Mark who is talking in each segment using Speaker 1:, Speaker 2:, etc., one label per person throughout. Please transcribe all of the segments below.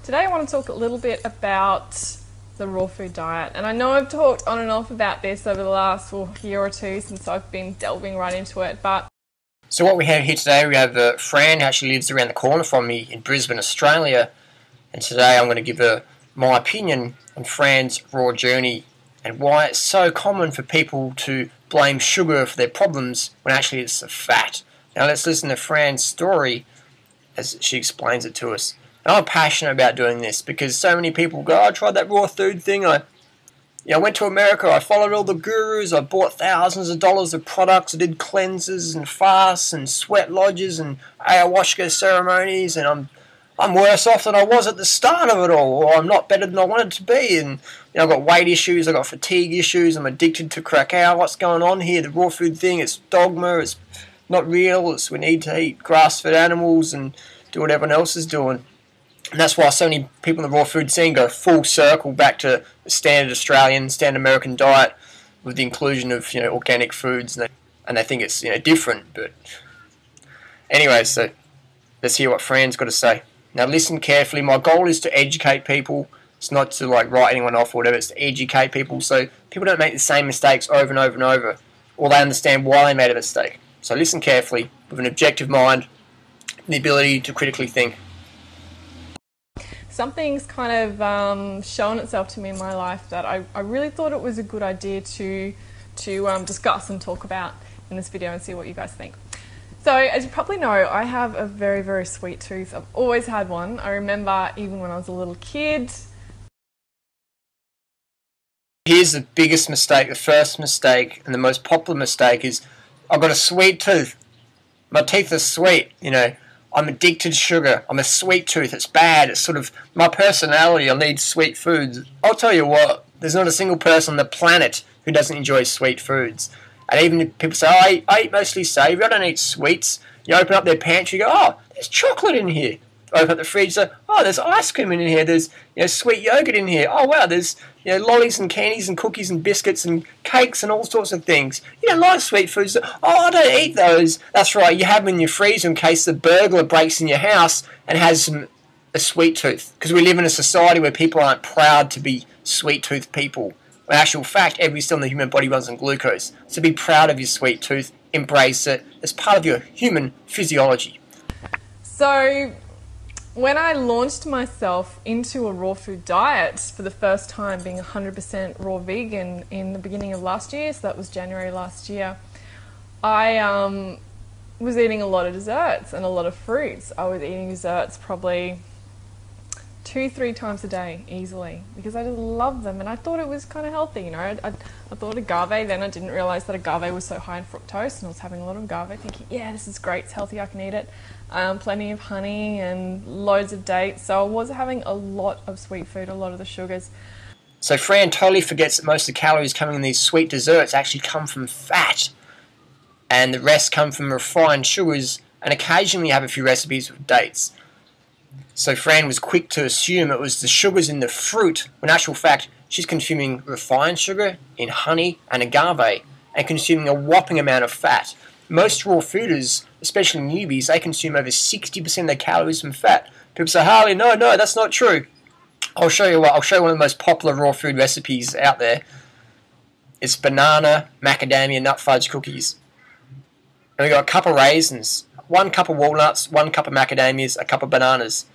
Speaker 1: Today I want to talk a little bit about the raw food diet, and I know I've talked on and off about this over the last year or two since I've been delving right into it.
Speaker 2: So what we have here today, we have Fran, who actually lives around the corner from me in Brisbane, Australia, and today I'm going to give my opinion on Fran's raw journey and why it's so common for people to blame sugar for their problems when actually it's the fat. Now let's listen to Fran's story as she explains it to us. And I'm passionate about doing this because so many people go, I tried that raw food thing, I went to America, I followed all the gurus, I bought thousands of dollars of products, I did cleanses and fasts and sweat lodges and ayahuasca ceremonies, and I'm worse off than I was at the start of it all, or I'm not better than I wanted to be, and I've got weight issues, I've got fatigue issues, I'm addicted to cacao, what's going on here? The raw food thing, it's dogma, it's not real, we need to eat grass-fed animals and do what everyone else is doing. And that's why so many people in the raw food scene go full circle back to the standard Australian, standard American diet with the inclusion of organic foods, and they think it's different. But anyway, so let's hear what Fran's got to say. Now listen carefully. My goal is to educate people. It's not to write anyone off or whatever. It's to educate people so people don't make the same mistakes over and over and over, or they understand why they made a mistake. So listen carefully with an objective mind and the ability to critically think.
Speaker 1: Something's kind of shown itself to me in my life that I really thought it was a good idea to discuss and talk about in this video and see what you guys think. So as you probably know, I have a very, very sweet tooth. I've always had one. I remember even when I was a little kid.
Speaker 2: Here's the biggest mistake, the first mistake and the most popular mistake is, I've got a sweet tooth. My teeth are sweet, I'm addicted to sugar. I'm a sweet tooth. It's bad. It's sort of my personality. I need sweet foods. I'll tell you what, there's not a single person on the planet who doesn't enjoy sweet foods. And even if people say, I eat mostly savoury, I don't eat sweets. You open up their pantry, you go, oh, there's chocolate in here. Open up the fridge, say, oh, there's ice cream in here. There's sweet yogurt in here. Oh, wow, there's lollies and candies and cookies and biscuits and cakes and all sorts of things. You don't like sweet foods. Oh, I don't eat those. That's right, you have them in your freezer in case the burglar breaks in your house and has a sweet tooth. Because we live in a society where people aren't proud to be sweet tooth people. In actual fact, every cell in the human body runs on glucose. So be proud of your sweet tooth. Embrace it as part of your human physiology.
Speaker 1: So when I launched myself into a raw food diet for the first time, being 100% raw vegan in the beginning of last year, so that was January last year, I was eating a lot of desserts and a lot of fruits. I was eating desserts probably 2-3 times a day easily because I just love them, and I thought it was kind of healthy. I thought agave, then I didn't realise that agave was so high in fructose, and I was having a lot of agave thinking, yeah, this is great, it's healthy, I can eat it. Plenty of honey and loads of dates, so I was having a lot of sweet food, a lot of the sugars.
Speaker 2: So Fran totally forgets that most of the calories coming in these sweet desserts actually come from fat, and the rest come from refined sugars, and occasionally you have a few recipes with dates. So Fran was quick to assume it was the sugars in the fruit, when in actual fact she's consuming refined sugar in honey and agave, and consuming a whopping amount of fat. Most raw fooders, especially newbies, they consume over 60% of their calories from fat. People say, Harley, no, that's not true. I'll show you one of the most popular raw food recipes out there. It's banana macadamia nut fudge cookies. And we've got a cup of raisins, 1 cup of walnuts, 1 cup of macadamias, a cup of bananas.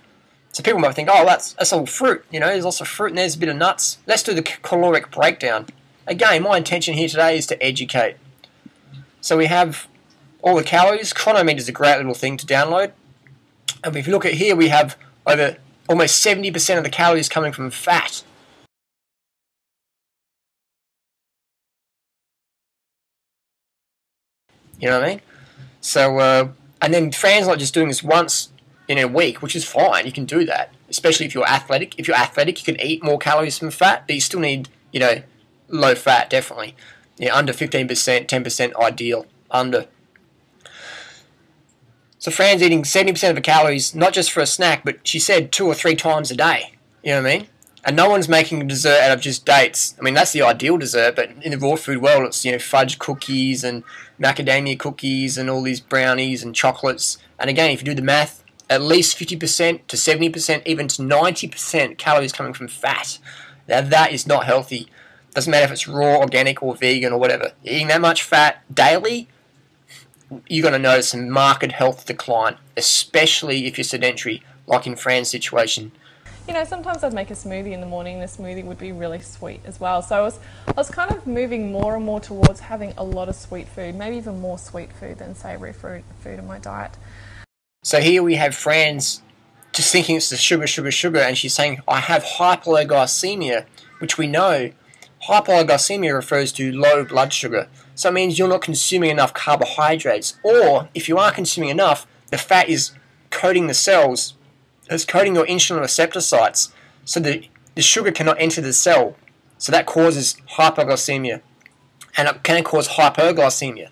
Speaker 2: So people might think, oh, that's all fruit. There's lots of fruit and there's a bit of nuts. Let's do the caloric breakdown. Again, my intention here today is to educate. So we have all the calories. Chronometer is a great little thing to download. And if you look at here, we have over almost 70% of the calories coming from fat. You know what I mean? So, and then Fran's not just doing this once in a week, which is fine. You can do that, especially if you're athletic. If you're athletic, you can eat more calories from fat, but you still need, low fat, definitely. Under 15%, 10% ideal, under. So Fran's eating 70% of her calories, not just for a snack, but she said 2 or 3 times a day. You know what I mean? And no one's making a dessert out of just dates. I mean, that's the ideal dessert, but in the raw food world, it's, fudge cookies and macadamia cookies and all these brownies and chocolates. And again, if you do the math, at least 50% to 70%, even to 90% calories coming from fat. Now that is not healthy. Doesn't matter if it's raw, organic, or vegan, or whatever. Eating that much fat daily, you're going to notice a marked health decline, especially if you're sedentary, like in Fran's situation.
Speaker 1: You know, sometimes I'd make a smoothie in the morning, and the smoothie would be really sweet as well. So I was kind of moving more and more towards having a lot of sweet food, maybe even more sweet food than savoury food in my diet.
Speaker 2: So here we have Fran's just thinking it's the sugar, and she's saying, I have hypoglycemia, which we know, hypoglycemia refers to low blood sugar. So it means you're not consuming enough carbohydrates, or if you are consuming enough, the fat is coating the cells, it's coating your insulin receptor sites, so the sugar cannot enter the cell. So that causes hypoglycemia, and it can cause hypoglycemia.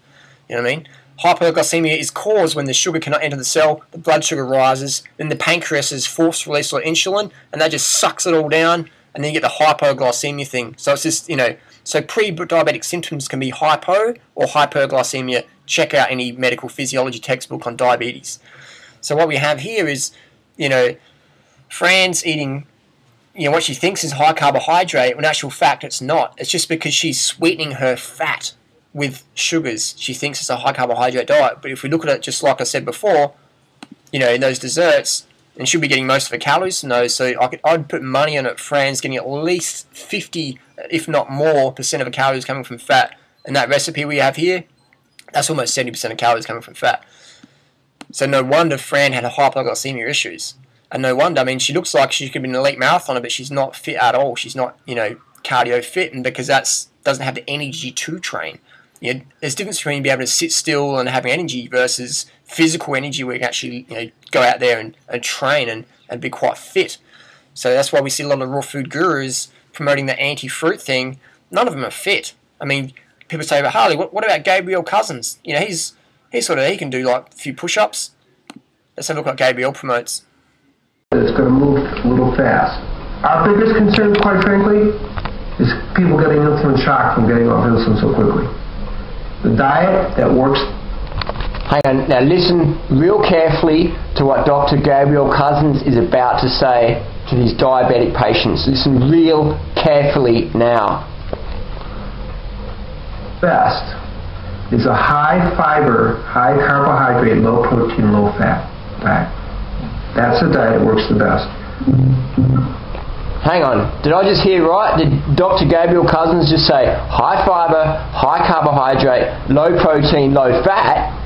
Speaker 2: You know what I mean? Hypoglycemia is caused when the sugar cannot enter the cell, the blood sugar rises, then the pancreas is forced release of insulin, and that just sucks it all down, and then you get the hypoglycemia thing. So it's just, you know, so pre-diabetic symptoms can be hypo or hyperglycemia. Check out any medical physiology textbook on diabetes. So what we have here is, you know, Fran's eating, you know, what she thinks is high carbohydrate, when in actual fact it's not. It's just because she's sweetening her fat with sugars. She thinks it's a high carbohydrate diet. But if we look at it just like I said before, you know, in those desserts, and she'll be getting most of her calories from those, so I'd put money on it. Fran's getting at least 50, if not more, % of her calories coming from fat. And that recipe we have here, that's almost 70% of calories coming from fat. So no wonder Fran had hypoglycemia issues. And no wonder, I mean, she looks like she could be an elite marathoner, but she's not fit at all. She's not, you know, cardio fit, and because that doesn't have the energy to train. You know, there's a difference between being able to sit still and having energy versus physical energy where you can actually, you know, go out there and train and be quite fit. So that's why we see a lot of raw food gurus promoting the anti-fruit thing. None of them are fit. I mean, people say, but Harley, what about Gabriel Cousins? You know, he's sort of, he can do like a few push-ups. Let's have a look what Gabriel promotes.
Speaker 3: It's going to move a little fast. Our biggest concern, quite frankly, is people getting insulin shock from getting off insulin so quickly. The diet that works.
Speaker 4: Hang on, now listen real carefully to what Dr. Gabriel Cousins is about to say to these diabetic patients. Listen real carefully now.
Speaker 3: Best is a high fiber, high carbohydrate, low protein, low fat diet. That's the diet that works the best.
Speaker 4: Hang on, did I just hear right? Did Dr. Gabriel Cousins just say high fiber, high carbohydrate, low protein, low fat?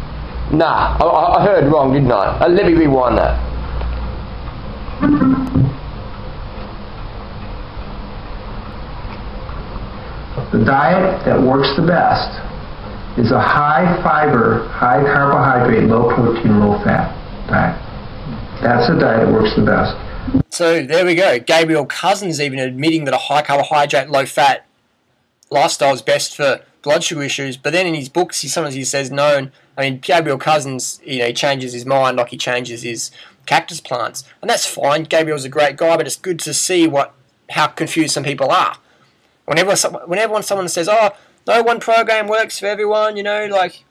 Speaker 4: Nah, I heard wrong, didn't I? Let me rewind that.
Speaker 3: The diet that works the best is a high fiber, high carbohydrate, low protein, low fat diet. That's the diet that works the best.
Speaker 2: So there we go. Gabriel Cousins even admitting that a high carbohydrate, low fat lifestyle is best for blood sugar issues. But then in his books, sometimes he says no. And, I mean, Gabriel Cousins, you know, he changes his mind like he changes his cactus plants, and that's fine. Gabriel's a great guy, but it's good to see how confused some people are. Whenever someone says, "Oh, no one program works for everyone," you know, like,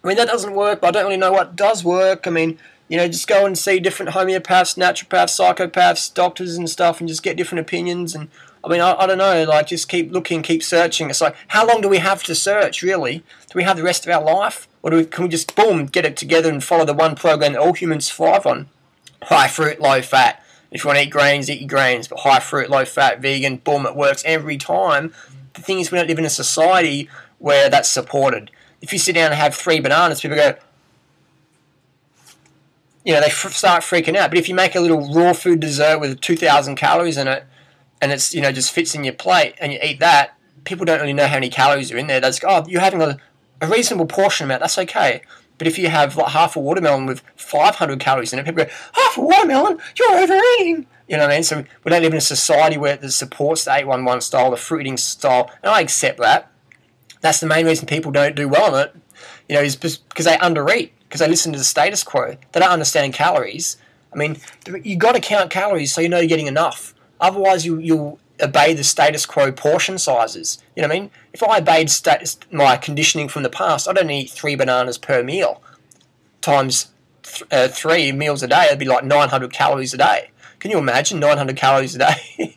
Speaker 2: I mean, that doesn't work. But I don't really know what does work. I mean, you know, just go and see different homeopaths, naturopaths, psychopaths, doctors and stuff, and just get different opinions. And I mean, I don't know, like, just keep looking, keep searching. It's like, how long do we have to search, really? Do we have the rest of our life? Or can we just, boom, get it together and follow the one program that all humans thrive on? High fruit, low fat. If you want to eat grains, eat your grains. But high fruit, low fat, vegan, boom, it works every time. The thing is, we don't live in a society where that's supported. If you sit down and have 3 bananas, people go, you know, they start freaking out. But if you make a little raw food dessert with 2,000 calories in it, and it's, you know, just fits in your plate, and you eat that, people don't really know how many calories are in there. They just go, oh, you're having a reasonable portion amount, that's okay. But if you have like half a watermelon with 500 calories in it, people go, half a watermelon? You're overeating! You know what I mean? So we don't live in a society where it supports the 811 style, the fruit eating style, and I accept that. That's the main reason people don't do well on it, you know, is because they undereat, because they listen to the status quo. They don't understand calories. I mean, you got to count calories so you know you're getting enough. Otherwise, you'll obey the status quo portion sizes. You know what I mean? If I obeyed my conditioning from the past, I'd only eat 3 bananas per meal times 3 meals a day, it'd be like 900 calories a day. Can you imagine 900 calories a day?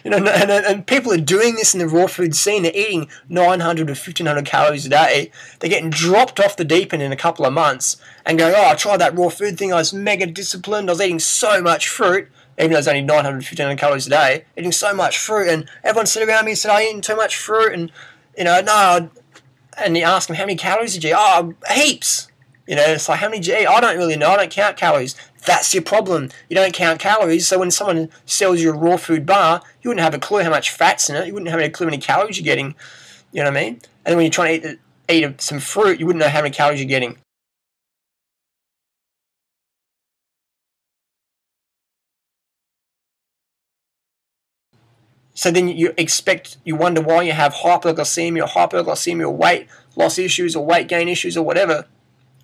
Speaker 2: You know, and people are doing this in the raw food scene. They're eating 900 to 1500 calories a day. They're getting dropped off the deep end in a couple of months and going, oh, I tried that raw food thing. I was mega disciplined. I was eating so much fruit, even though it's only 900 to 1500 calories a day, eating so much fruit. And everyone sat around me and said, I'm eating too much fruit. And, you know, no. And you ask them, how many calories did you eat? Oh, heaps. You know, it's like, how many did you eat? I don't really know. I don't count calories. That's your problem. You don't count calories. So when someone sells you a raw food bar, you wouldn't have a clue how much fat's in it. You wouldn't have a clue how many calories you're getting. You know what I mean? And then when you're trying to eat some fruit, you wouldn't know how many calories you're getting. So then you wonder why you have hypoglycemia or weight loss issues or weight gain issues or whatever,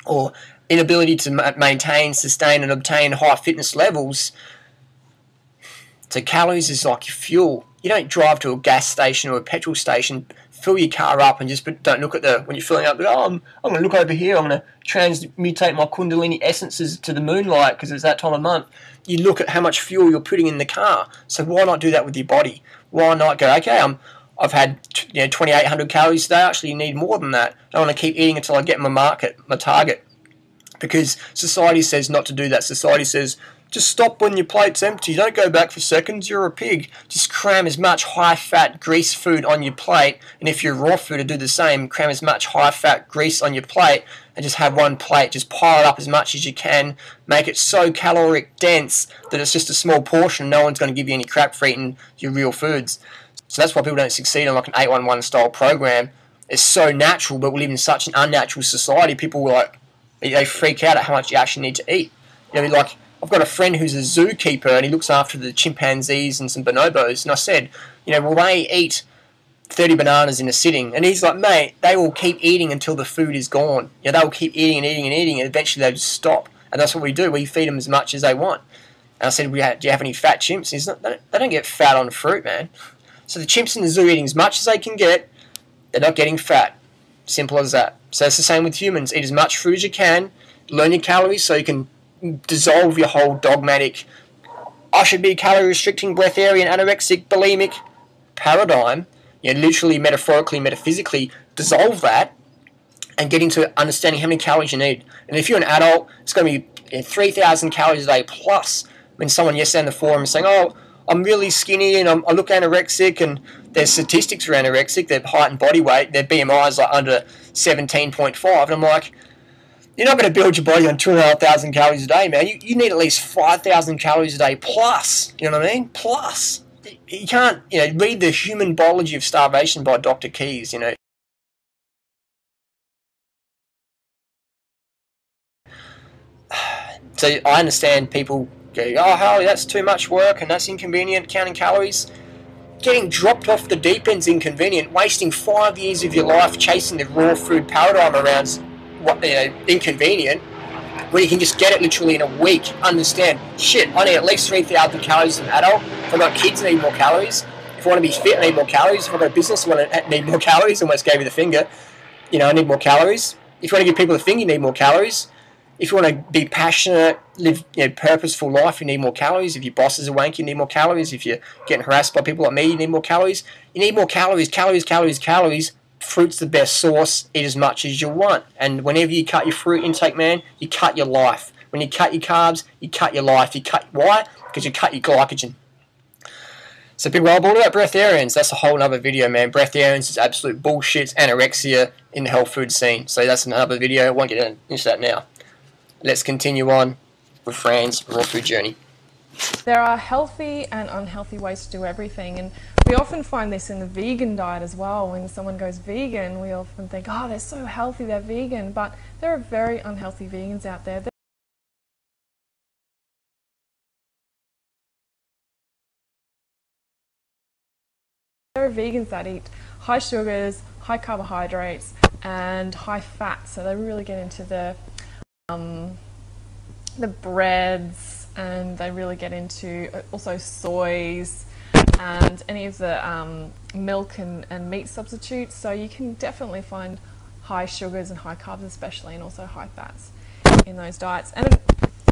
Speaker 2: or inability to maintain, sustain and obtain high fitness levels. So calories is like your fuel. You don't drive to a gas station or a petrol station, fill your car up and just don't look at when you're filling up, oh, I'm going to look over here, I'm going to transmutate my Kundalini essences to the moonlight because it's that time of month. You look at how much fuel you're putting in the car. So why not do that with your body? Why not go, okay, I've had 2,800 calories today, I actually need more than that. I want to keep eating until I get my target. Because society says not to do that. Society says, just stop when your plate's empty. Don't go back for seconds. You're a pig. Just cram as much high-fat grease food on your plate. And if you're raw food, to do the same. Cram as much high-fat grease on your plate and just have one plate. Just pile it up as much as you can. Make it so caloric dense that it's just a small portion. No one's going to give you any crap for eating your real foods. So that's why people don't succeed on like an 811 style program. It's so natural, but we live in such an unnatural society. People they freak out at how much you actually need to eat. You know, like, I've got a friend who's a zookeeper and he looks after the chimpanzees and some bonobos, and I said, you know, will they eat 30 bananas in a sitting? And he's like, mate, they will keep eating until the food is gone. You know, they will keep eating and eating and eating, and eventually they just stop. And that's what we do. We feed them as much as they want. And I said, do you have any fat chimps? He's like, they don't get fat on fruit, man. So the chimps in the zoo eating as much as they can get, they're not getting fat. Simple as that. So it's the same with humans. Eat as much food as you can, learn your calories so you can dissolve your whole dogmatic, I should be calorie restricting, breatharian, anorexic, bulimic paradigm. You know, literally, metaphorically, metaphysically, dissolve that and get into understanding how many calories you need. And if you're an adult, it's going to be 3,000 calories a day plus. When someone yesterday in the forum is saying, oh, I'm really skinny and I look anorexic, and there's statistics for anorexic, their height and body weight, their BMI is like under 17.5, and I'm like, you're not going to build your body on 2,500 calories a day, man. You need at least 5,000 calories a day plus, you know what I mean? Plus. You can't, read The Human Biology of Starvation by Dr. Keyes, So I understand people go, oh, Harley, that's too much work and that's inconvenient, counting calories. Getting dropped off the deep end's inconvenient. Wasting 5 years of your life chasing the raw food paradigm around's inconvenient, when you can just get it literally in a week. Understand, shit, I need at least 3,000 calories as an adult. If I've got kids, I need more calories. If I want to be fit, I need more calories. If I've got a business, I need more calories. Almost gave you the finger. I need more calories. If you want to give people the finger, you need more calories. If you want to be passionate, live purposeful life, you need more calories. If your boss is a wank, you need more calories. If you're getting harassed by people like me, you need more calories. You need more calories, calories, calories, calories. Fruit's the best source. Eat as much as you want. And whenever you cut your fruit intake, man, you cut your life. When you cut your carbs, you cut your life. Why? Because you cut your glycogen. So people are all about breatharians. That's a whole other video, man. Breatharians is absolute bullshit. It's anorexia in the health food scene. So that's another video. I won't get into that now. Let's continue on with Fran's raw food journey.
Speaker 1: There are healthy and unhealthy ways to do everything, and we often find this in the vegan diet as well. When someone goes vegan, we often think, oh, they're so healthy, they're vegan, but there are very unhealthy vegans out there. There are vegans that eat high sugars, high carbohydrates, and high fat, so they really get into the breads, and they really get into also soys and any of the milk and meat substitutes. So you can definitely find high sugars and high carbs especially, and also high fats in those diets. And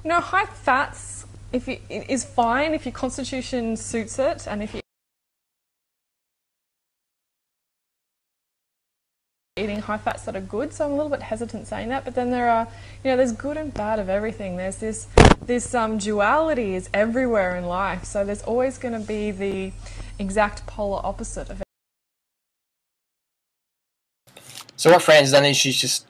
Speaker 1: you know, high fats is fine if your constitution suits it, and if you're eating high fats that are good. So I'm a little bit hesitant saying that, but then there are, you know, there's good and bad of everything. There's this duality is everywhere in life. So there's always going to be the exact polar opposite of it.
Speaker 2: So what Fran's done is she's just,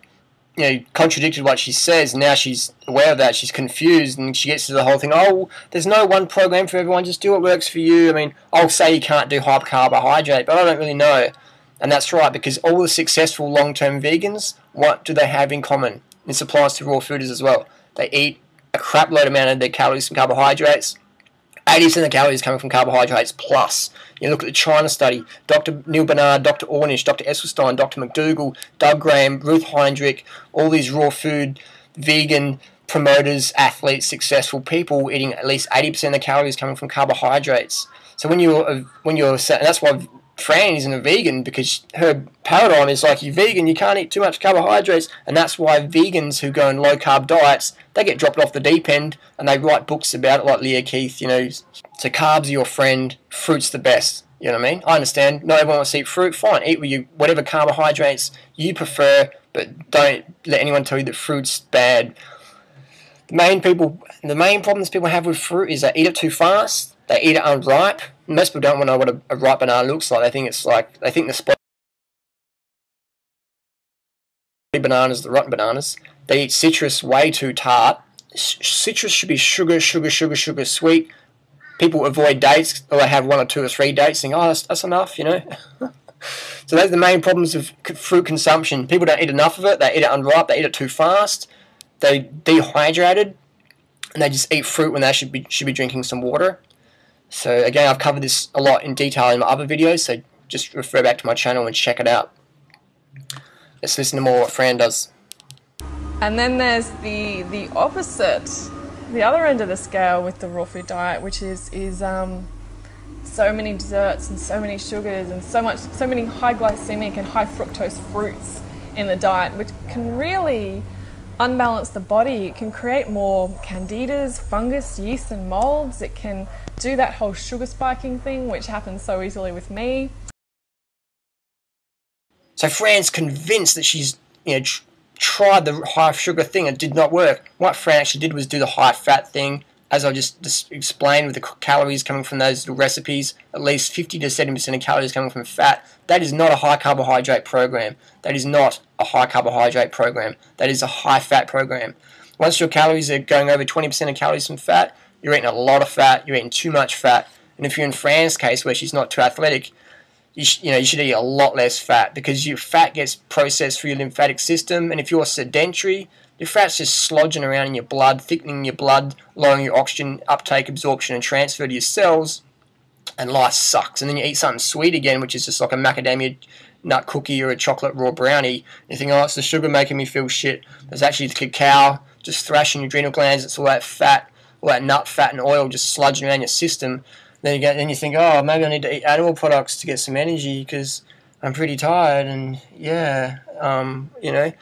Speaker 2: you know, contradicted what she says. Now she's aware of that. She's confused, and she gets to the whole thing. Oh, there's no one program for everyone. Just do what works for you. I mean, I'll say you can't do hypercarbohydrate, but I don't really know. And that's right, because all the successful long-term vegans, what do they have in common? This applies to raw fooders as well. They eat a crap load amount of their calories from carbohydrates. 80% of the calories coming from carbohydrates plus. You look at the China study, Dr. Neil Barnard, Dr. Ornish, Dr. Esselstyn, Dr. McDougall, Doug Graham, Ruth Heinrich, all these raw food, vegan promoters, athletes, successful people eating at least 80% of the calories coming from carbohydrates. So when you're, and that's why Fran isn't a vegan, because her paradigm is like, you're vegan, you can't eat too much carbohydrates, and that's why vegans who go on low carb diets, they get dropped off the deep end, and they write books about it, like Leah Keith, you know. So carbs are your friend, fruit's the best, you know what I mean? I understand, not everyone wants to eat fruit, fine, eat with you, whatever carbohydrates you prefer, but don't let anyone tell you that fruit's bad. The main problems people have with fruit is they eat it too fast, they eat it unripe. Most people don't want to know what a ripe banana looks like. They think the spotty bananas, the rotten bananas. They eat citrus way too tart. Citrus should be sugar, sweet. People avoid dates, or they have 1 or 2 or 3 dates, think, oh, that's enough, you know. So those are the main problems of fruit consumption. People don't eat enough of it. They eat it unripe. They eat it too fast. They dehydrated, and they just eat fruit when they should be drinking some water. So again, I've covered this a lot in detail in my other videos, so just refer back to my channel and check it out. Let's listen to more what Fran does.
Speaker 1: And then there's the opposite, the other end of the scale with the raw food diet, which is so many desserts and so many sugars and so many high glycemic and high fructose fruits in the diet, which can really unbalance the body. It can create more candidas, fungus, yeast and molds. It can do that whole sugar spiking thing, which happens so easily with me.
Speaker 2: So Fran's convinced that she's, you know, tried the high sugar thing. It did not work. What Fran actually did was do the high fat thing, as I just explained, with the calories coming from those little recipes. At least 50 to 70% of calories coming from fat. That is not a high carbohydrate program. That is not a high carbohydrate program. That is a high fat program. Once your calories are going over 20% of calories from fat, you're eating a lot of fat. You're eating too much fat. And if you're in Fran's case, where she's not too athletic, you should eat a lot less fat, because your fat gets processed through your lymphatic system. And if you're sedentary, your fat's just slodging around in your blood, thickening your blood, lowering your oxygen uptake, absorption, and transfer to your cells. And life sucks. And then you eat something sweet again, which is just like a macadamia nut cookie or a chocolate raw brownie. And you think, oh, it's the sugar making me feel shit. There's actually the cacao just thrashing your adrenal glands. It's all that fat, all that nut fat and oil just sludging around your system. Then you think, oh, maybe I need to eat animal products to get some energy because I'm pretty tired, and yeah, you know.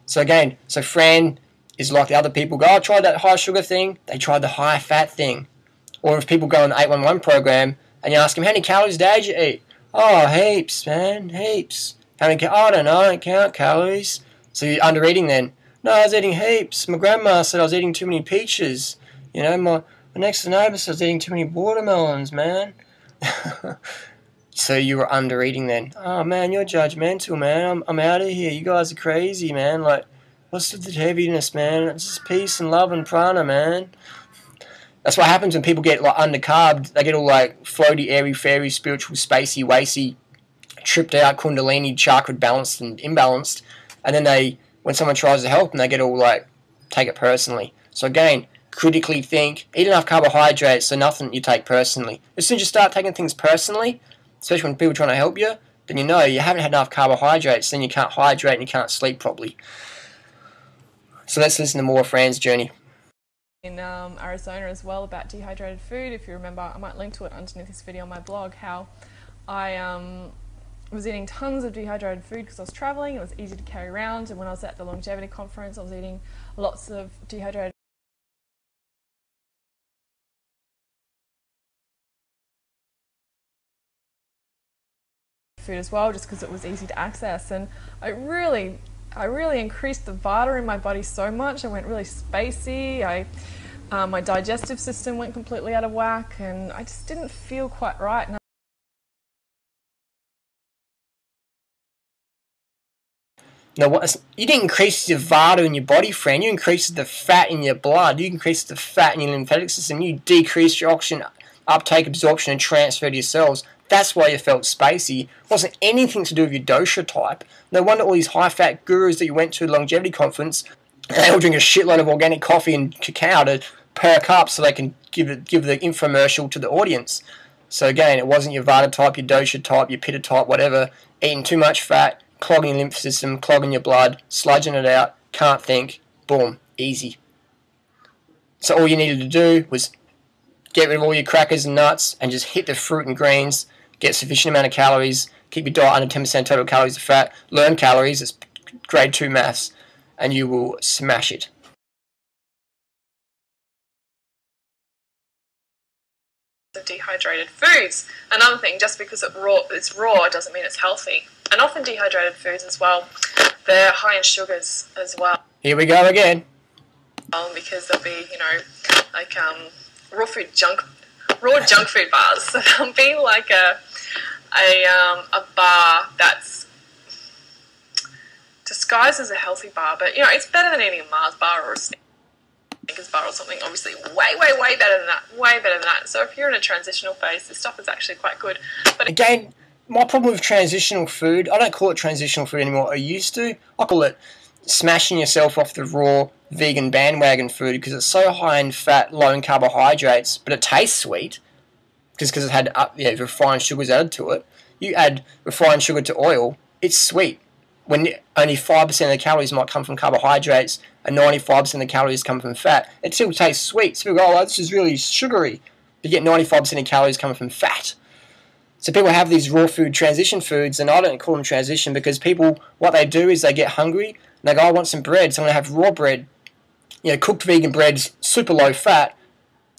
Speaker 2: So again, so Fran is like the other people go, oh, I tried that high sugar thing. They tried the high fat thing. Or if people go on the 811 program and you ask them, how many calories a day did you eat? Oh, heaps, man, heaps. How many? I don't know, I don't count calories. So you're under eating then. No, I was eating heaps. My grandma said I was eating too many peaches. You know, my next door neighbour said I was eating too many watermelons, man. So you were under eating then. Oh man, you're judgmental, man. I'm out of here. You guys are crazy, man. Like, what's with the heaviness, man? It's just peace and love and prana, man. That's what happens when people get like undercarbed. They get all like floaty, airy, fairy, spiritual, spacey, wacy, tripped out, kundalini, chakra balanced and imbalanced. And then when someone tries to help them, they get all like, take it personally. So again, critically think, eat enough carbohydrates so nothing you take personally. As soon as you start taking things personally, especially when people are trying to help you, then you know you haven't had enough carbohydrates, then you can't hydrate and you can't sleep properly. So let's listen to more of Fran's journey.
Speaker 1: In Arizona as well, about dehydrated food. If you remember, I might link to it underneath this video on my blog, how I was eating tons of dehydrated food because I was traveling. It was easy to carry around, and when I was at the longevity conference, I was eating lots of dehydrated food as well, just because it was easy to access. And I really increased the Vata in my body so much. I went really spacey. My digestive system went completely out of whack, and I just didn't feel quite right.
Speaker 2: Now, you didn't increase your Vata in your body, friend. You increased the fat in your blood. You increased the fat in your lymphatic system. You decreased your oxygen uptake, absorption, and transfer to your cells. That's why you felt spacey. It wasn't anything to do with your dosha type. No wonder all these high-fat gurus that you went to a longevity conference, they all drink a shitload of organic coffee and cacao to perk up so they can give the infomercial to the audience. So again, it wasn't your Vata type, your dosha type, your pitta type, whatever. Eating too much fat, clogging your lymph system, clogging your blood, sludging it out, can't think, boom, easy. So all you needed to do was get rid of all your crackers and nuts and just hit the fruit and greens, get sufficient amount of calories, keep your diet under 10% total calories of fat, learn calories, it's grade 2 maths, and you will smash it.
Speaker 1: Of dehydrated foods. Another thing, just because it's raw doesn't mean it's healthy. And often dehydrated foods as well, they're high in sugars as well.
Speaker 2: Here we go again.
Speaker 1: Because there'll be, like raw junk food bars. So there'll be like a bar that's disguised as a healthy bar, but it's better than eating a Mars bar or a Snickers bar or something. Obviously, way better than that. Way better than that. So if you're in a transitional phase, this stuff is actually quite good. But
Speaker 2: again, my problem with transitional food, I don't call it transitional food anymore. I used to. I call it smashing yourself off the raw vegan bandwagon food because it's so high in fat, low in carbohydrates, but it tastes sweet just because it had refined sugars added to it. You add refined sugar to oil, it's sweet. When only 5% of the calories might come from carbohydrates and 95% of the calories come from fat, it still tastes sweet. So people go, oh, this is really sugary. You get 95% of calories coming from fat. So people have these raw food transition foods, and I don't call them transition because people, what they do is they get hungry and they go, I want some bread, so I'm going to have raw bread. Cooked vegan bread's super low fat.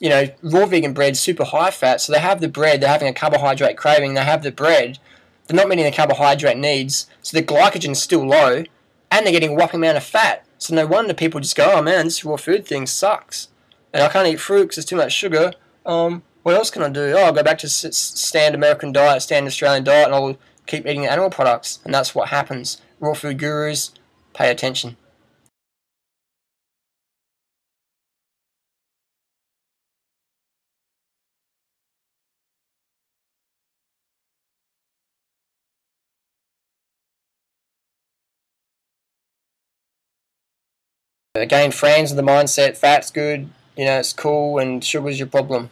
Speaker 2: Raw vegan bread's super high fat. So they have the bread, they're having a carbohydrate craving, they have the bread, they're not meeting the carbohydrate needs, so the glycogen's still low, and they're getting a whopping amount of fat. So no wonder people just go, oh man, this raw food thing sucks. And I can't eat fruit because there's too much sugar. What else can I do? Oh, I'll go back to standard American diet, standard Australian diet, and I'll keep eating animal products. And that's what happens. Raw food gurus, pay attention. Again, friends of the mindset, fat's good, it's cool, and sugar's your problem.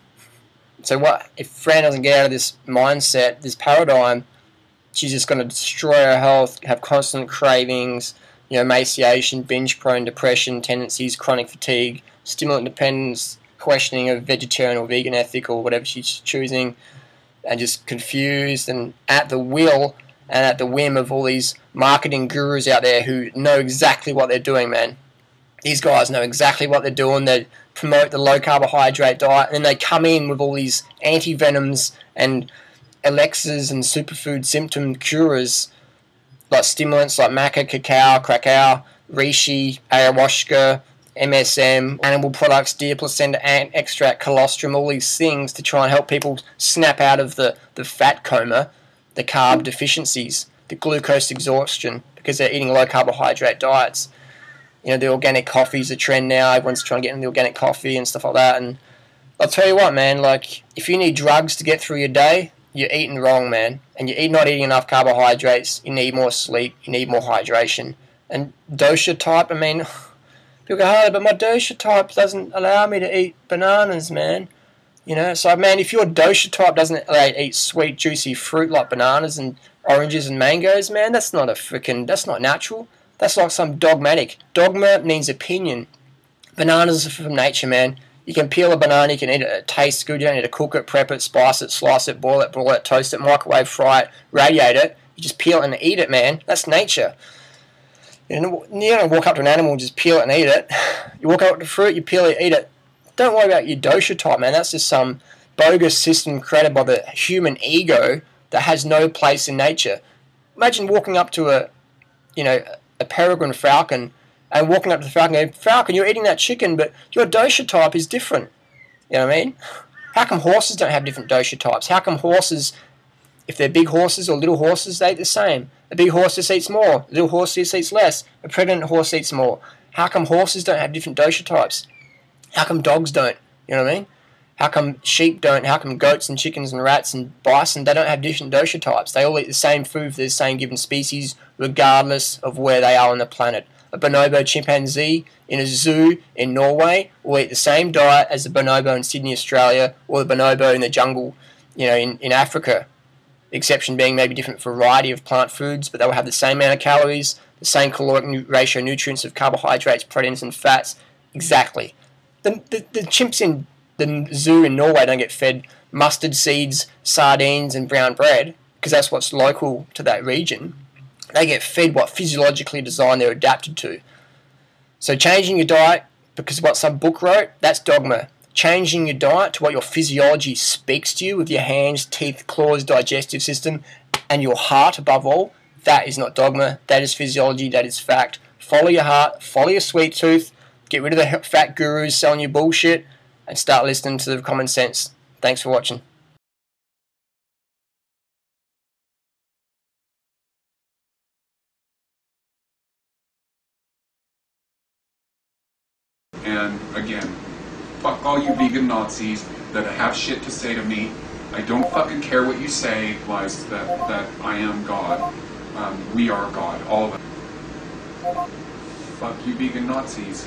Speaker 2: So what if Fran doesn't get out of this mindset, this paradigm, she's just going to destroy her health, have constant cravings, emaciation, binge-prone depression tendencies, chronic fatigue, stimulant dependence, questioning of vegetarian or vegan ethic or whatever she's choosing, and just confused and at the will and at the whim of all these marketing gurus out there who know exactly what they're doing, man. These guys know exactly what they're doing. They promote the low-carbohydrate diet, and then they come in with all these anti-venoms and elixirs and superfood symptom curers, like stimulants like maca, cacao, reishi, ayahuasca, MSM, animal products, deer placenta, ant extract, colostrum, all these things to try and help people snap out of the fat coma, the carb deficiencies, the glucose exhaustion, because they're eating low-carbohydrate diets. The organic coffee's a trend now. Everyone's trying to get into the organic coffee and stuff like that. And I'll tell you what, man, if you need drugs to get through your day, you're eating wrong, man. And you're not eating enough carbohydrates. You need more sleep. You need more hydration. And dosha type, people go, oh, but my dosha type doesn't allow me to eat bananas, man. So, man, if your dosha type doesn't allow you to eat sweet, juicy fruit like bananas and oranges and mangoes, man, that's not natural. That's like some dogmatic. Dogma means opinion. Bananas are from nature, man. You can peel a banana, you can eat it, it tastes good, you don't need to cook it, prep it, spice it, slice it, boil it, broil it, toast it, microwave, fry it, radiate it. You just peel it and eat it, man. That's nature. You don't walk up to an animal and just peel it and eat it. You walk up to fruit, you peel it, eat it. Don't worry about your dosha type, man. That's just some bogus system created by the human ego that has no place in nature. Imagine walking up to a peregrine falcon and walking up to the falcon and going, Falcon, you're eating that chicken, but your dosha type is different. You know what I mean? How come horses don't have different dosha types? How come horses, if they're big horses or little horses, they eat the same? A big horse just eats more. A little horse just eats less. A pregnant horse eats more. How come horses don't have different dosha types? How come dogs don't? You know what I mean? How come sheep don't? How come goats and chickens and rats and bison, they don't have different dosha types? They all eat the same food for the same given species, regardless of where they are on the planet. A bonobo chimpanzee in a zoo in Norway will eat the same diet as the bonobo in Sydney, Australia, or the bonobo in the jungle, in Africa. The exception being maybe different variety of plant foods, but they will have the same amount of calories, the same caloric ratio nutrients of carbohydrates, proteins, and fats. Exactly. The chimps in the zoo in Norway don't get fed mustard seeds, sardines, and brown bread, because that's what's local to that region. They get fed what physiologically designed they're adapted to. So changing your diet because of what some book wrote, that's dogma. Changing your diet to what your physiology speaks to you with your hands, teeth, claws, digestive system, and your heart above all, that is not dogma. That is physiology. That is fact. Follow your heart. Follow your sweet tooth. Get rid of the fat gurus selling you bullshit and start listening to the common sense. Thanks for watching.
Speaker 5: And again, fuck all you vegan Nazis that have shit to say to me. I don't fucking care what you say, lies that I am God. We are God, all of it. Fuck you vegan Nazis.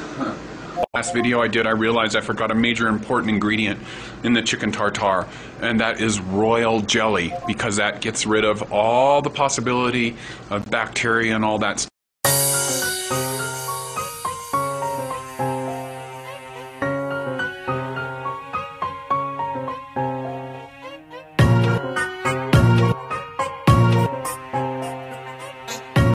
Speaker 5: Last video I did, I realized I forgot a major important ingredient in the chicken tartare, and that is royal jelly, because that gets rid of all the possibility of bacteria and all that stuff.